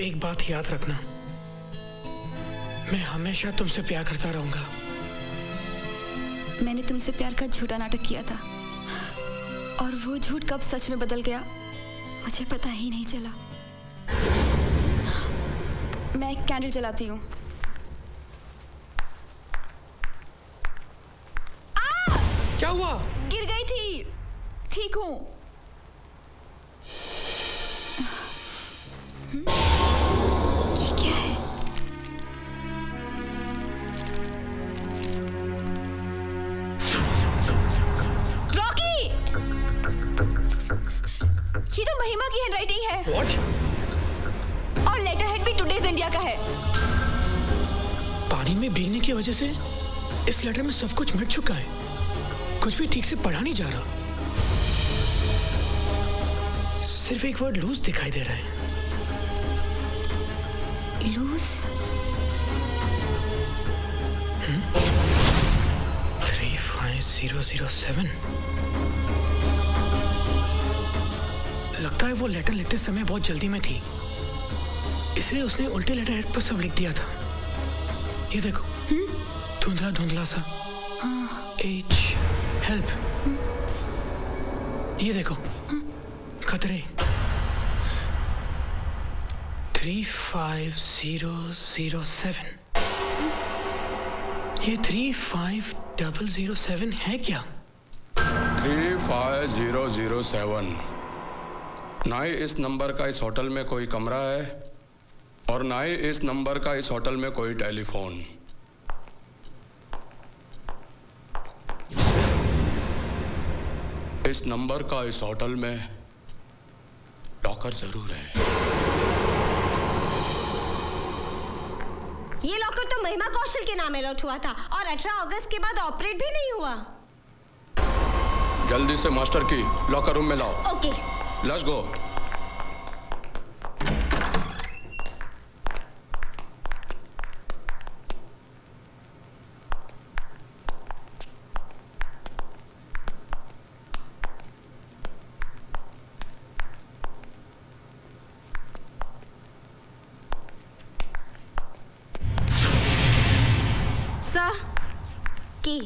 एक बात याद रखना, मैं हमेशा तुमसे प्यार करता रहूंगा। मैंने तुमसे प्यार का झूठा नाटक किया था और वो झूठ कब सच में बदल गया मुझे पता ही नहीं चला। मैं एक कैंडल जलाती हूँ। क्या हुआ? गिर गई थी। ठीक हूँ। ये क्या है? रॉकी! ये तो महिमा की हैंडराइटिंग है। What? और लेटर हेड भी टुडेज इंडिया का है। पानी में भीगने की वजह से इस लेटर में सब कुछ मिट चुका है। कुछ भी ठीक से पढ़ा नहीं जा रहा। सिर्फ एक वर्ड लूज दिखाई दे रहा है। लूज? 35007। लगता है वो लेटर लिखते समय बहुत जल्दी में थी, इसलिए उसने उल्टे लेटर हेड पर सब लिख दिया था। ये देखो, धुंधला धुंधला सा। H help. ये देखो, खतरे। 35007। ये 35007 है क्या? 35007। ना ही इस नंबर का इस होटल में कोई कमरा है और ना ही इस नंबर का इस होटल में कोई टेलीफोन। इस नंबर का इस होटल में लॉकर जरूर है। ये लॉकर तो महिमा कौशल के नाम अलॉट हुआ था और 18 अगस्त के बाद ऑपरेट भी नहीं हुआ। जल्दी से मास्टर की लॉकर रूम में लाओ। ओके। Let's go. की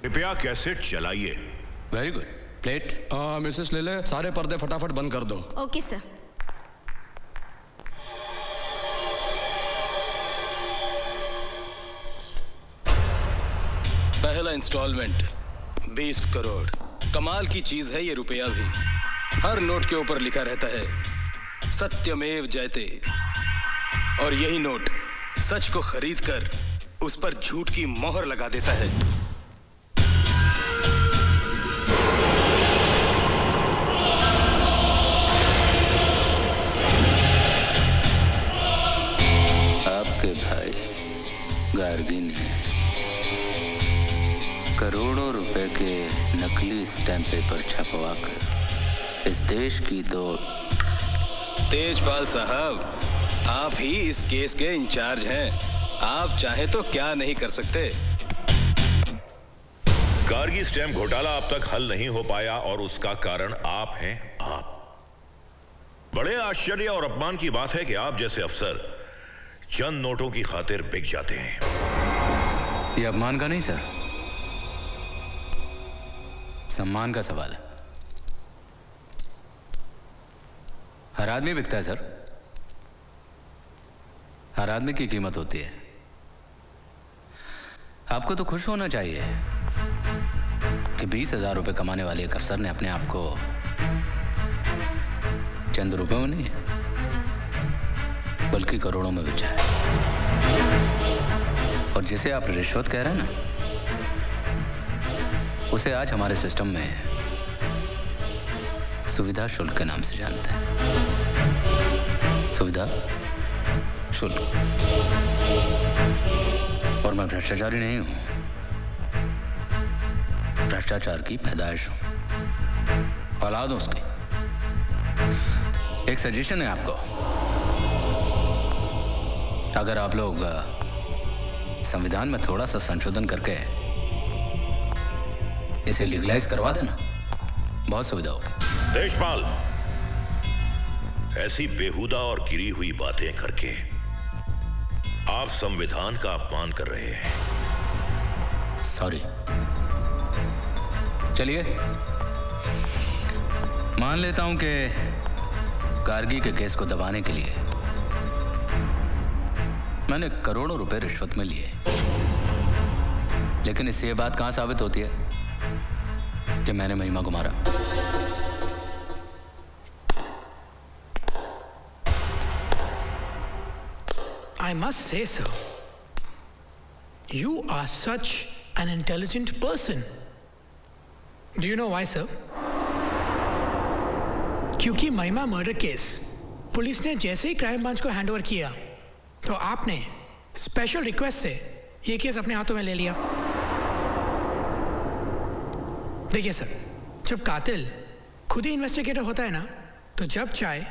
कृपया कैसेट चलाइए। Very good. प्लेट। मिसेस ले ले, सारे पर्दे फटाफट बंद कर दो। Okay sir. पहला इंस्टॉलमेंट 20 करोड़। कमाल की चीज है ये रुपया भी। हर नोट के ऊपर लिखा रहता है सत्यमेव जयते, और यही नोट सच को खरीद कर उस पर झूठ की मोहर लगा देता है। आपके भाई गार्गी ने करोड़ों रुपए के नकली स्टैम्प पेपर छपवाकर इस देश की तो। तेजपाल साहब, आप ही इस केस के इंचार्ज हैं। आप चाहे तो क्या नहीं कर सकते। गार्गी स्टैम्प घोटाला अब तक हल नहीं हो पाया और उसका कारण आप हैं। आप। बड़े आश्चर्य और अपमान की बात है कि आप जैसे अफसर चंद नोटों की खातिर बिक जाते हैं। ये अपमान का नहीं सर, सम्मान का सवाल है। हर आदमी बिकता है सर, हर आदमी की कीमत होती है। आपको तो खुश होना चाहिए कि 20,000 रुपए कमाने वाले एक अफसर ने अपने आप को चंद रुपयों में नहीं बल्कि करोड़ों में बेचा है। और जिसे आप रिश्वत कह रहे हैं ना, उसे आज हमारे सिस्टम में सुविधा शुल्क के नाम से जानते हैं। सुविधा शुल्क। और मैं भ्रष्टाचारी नहीं हूं, भ्रष्टाचार की पैदाइश हूं, औलाद हूं उसकी। एक सजेशन है आपको, अगर आप लोग संविधान में थोड़ा सा संशोधन करके इसे लीगलाइज करवा देना, बहुत सुविधा हो। देशपाल, ऐसी बेहुदा और गिरी हुई बातें करके आप संविधान का अपमान कर रहे हैं। सॉरी। चलिए, मान लेता हूं कि कारगी के केस को दबाने के लिए मैंने करोड़ों रुपए रिश्वत में लिए, लेकिन इससे यह बात कहां साबित होती है कि मैंने महिमा को मारा? I must say so. You are such an intelligent person. Do you know why, sir? क्योंकि महिमा मर्डर केस पुलिस ने जैसे ही क्राइम ब्रांच को हैंडओवर किया, तो आपने स्पेशल रिक्वेस्ट से ये केस अपने हाथों में ले लिया। देखिए सर, जब कातिल खुद ही इन्वेस्टिगेटर होता है ना, तो जब चाहे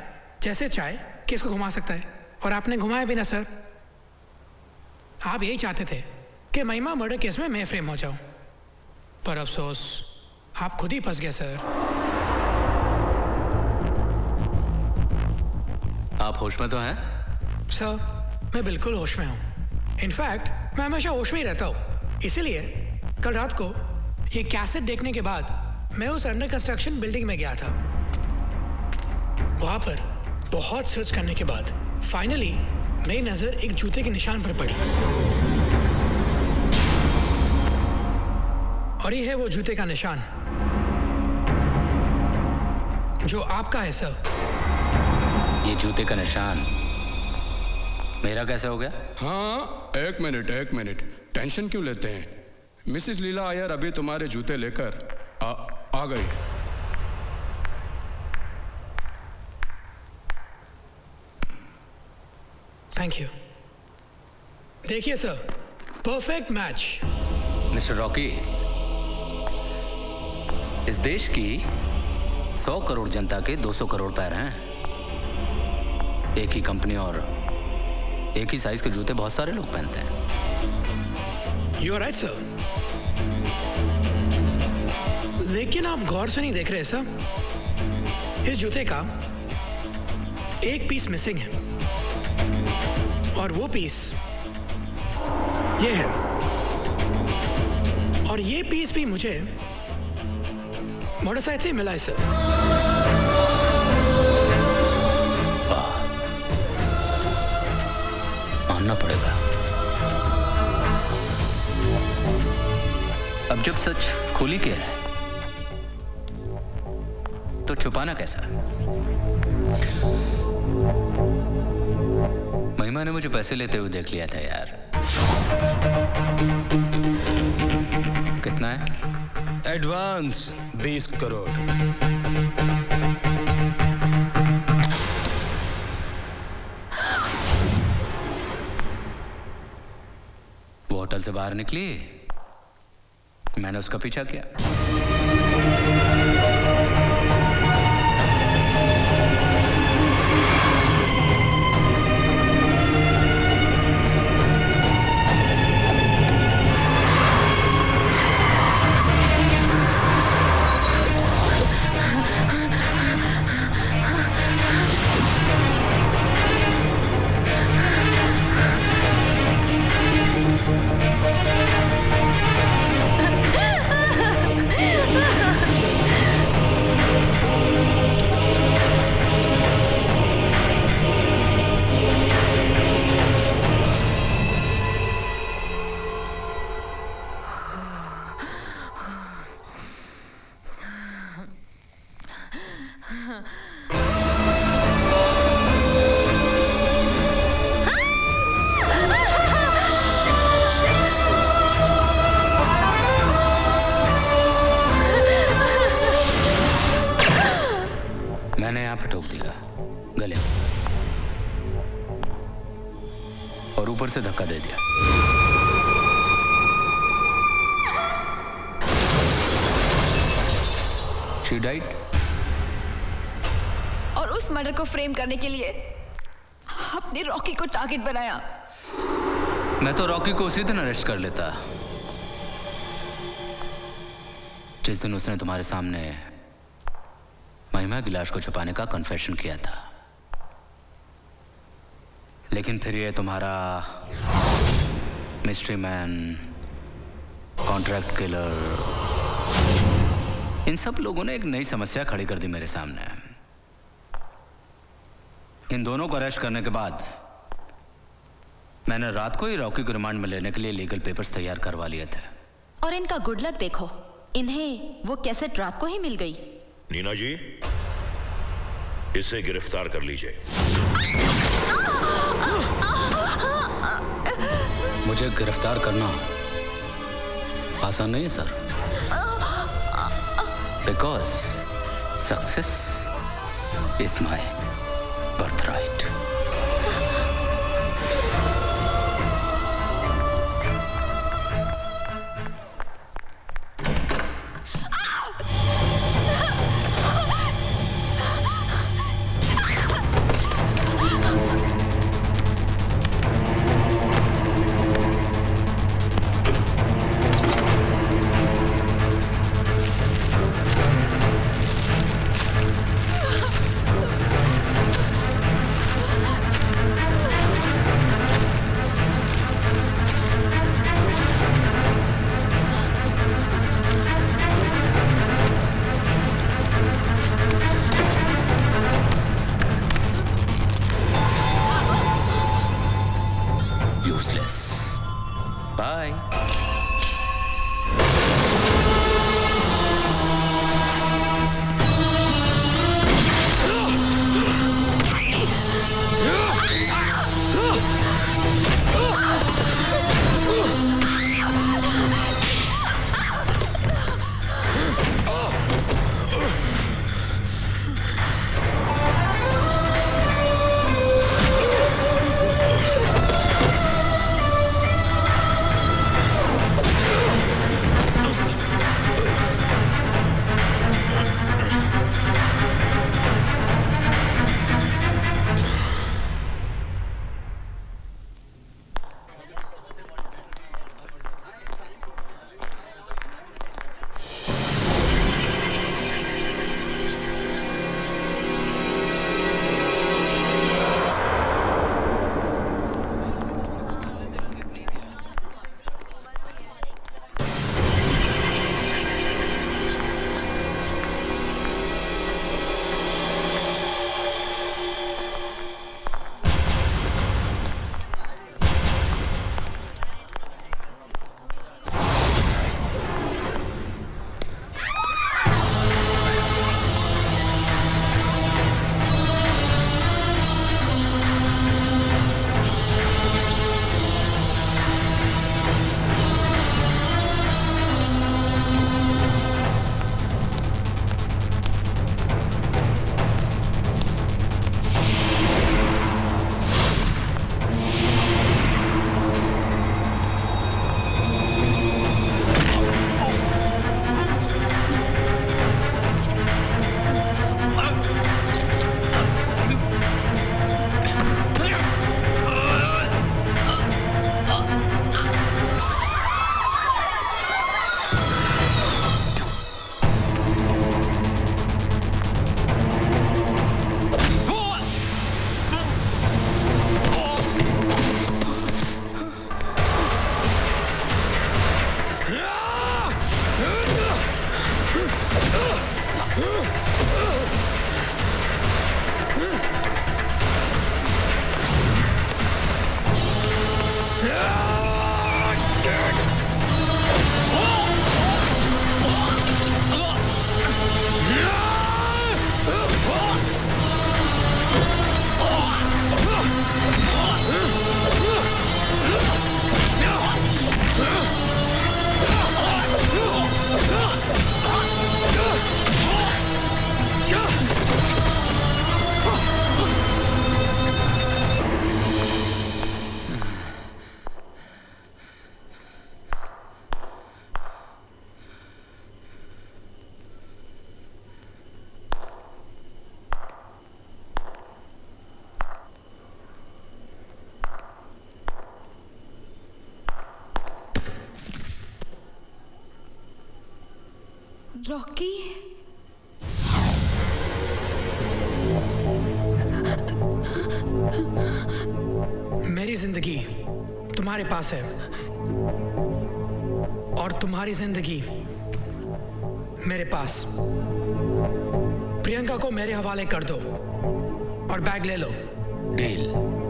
जैसे चाहे केस को घुमा सकता है, और आपने घुमाया भी ना सर। आप यही चाहते थे कि महिमा मर्डर केस में मैं फ्रेम हो जाऊं, पर अफसोस आप खुद ही फंस गए सर। आप होश में तो हैं? सर, मैं बिल्कुल होश में हूं। इनफैक्ट मैं हमेशा होश में ही रहता हूं। इसीलिए कल रात को ये कैसेट देखने के बाद मैं उस अंडर कंस्ट्रक्शन बिल्डिंग में गया था। वहां पर बहुत सर्च करने के बाद फाइनली मेरी नजर एक जूते के निशान पर पड़ी, और ये है वो जूते का निशान जो आपका है सर। ये जूते का निशान मेरा कैसे हो गया? हाँ, एक मिनट, टेंशन क्यों लेते हैं? मिसेस लीला अय्यर अभी तुम्हारे जूते लेकर आ गई। Thank you. देखिए sir, perfect match. Mister Rocky, इस देश की 100 करोड़ जनता के 200 करोड़ पैर हैं। एक ही कंपनी और एक ही साइज के जूते बहुत सारे लोग पहनते हैं। यू आर राइट सर, लेकिन आप गौर से नहीं देख रहे सर। इस जूते का एक पीस मिसिंग है, और वो पीस ये है, और ये पीस भी मुझे मोटरसाइकिल से मिला है सर। मानना पड़ेगा। अब जब सच खुली के है तो छुपाना कैसा? महिमा ने मुझे पैसे लेते हुए देख लिया था यार। कितना है? एडवांस 20 करोड़। वो होटल से बाहर निकली, मैंने उसका पीछा किया। से धक्का दे दिया। She died. और उस मर्डर को फ्रेम करने के लिए अपने रॉकी को टारगेट बनाया। मैं तो रॉकी को उसी दिन अरेस्ट कर लेता जिस दिन उसने तुम्हारे सामने महिमा की लाश को छुपाने का कन्फेशन किया था। लेकिन फिर ये तुम्हारा मिस्ट्री मैन, कॉन्ट्रैक्ट किलर, इन सब लोगों ने एक नई समस्या खड़ी कर दी मेरे सामने। इन दोनों को अरेस्ट करने के बाद मैंने रात को ही रॉकी को रिमांड में लेने के लिए लीगल पेपर्स तैयार करवा लिए थे। और इनका गुड लक देखो, इन्हें वो कैसेट रात को ही मिल गई। नीना जी, इसे गिरफ्तार कर लीजिए। मुझे गिरफ्तार करना आसान नहीं है sir, because success is my birthright. Rocky. मेरी जिंदगी तुम्हारे पास है और तुम्हारी जिंदगी मेरे पास। प्रियंका को मेरे हवाले कर दो और बैग ले लो। डील।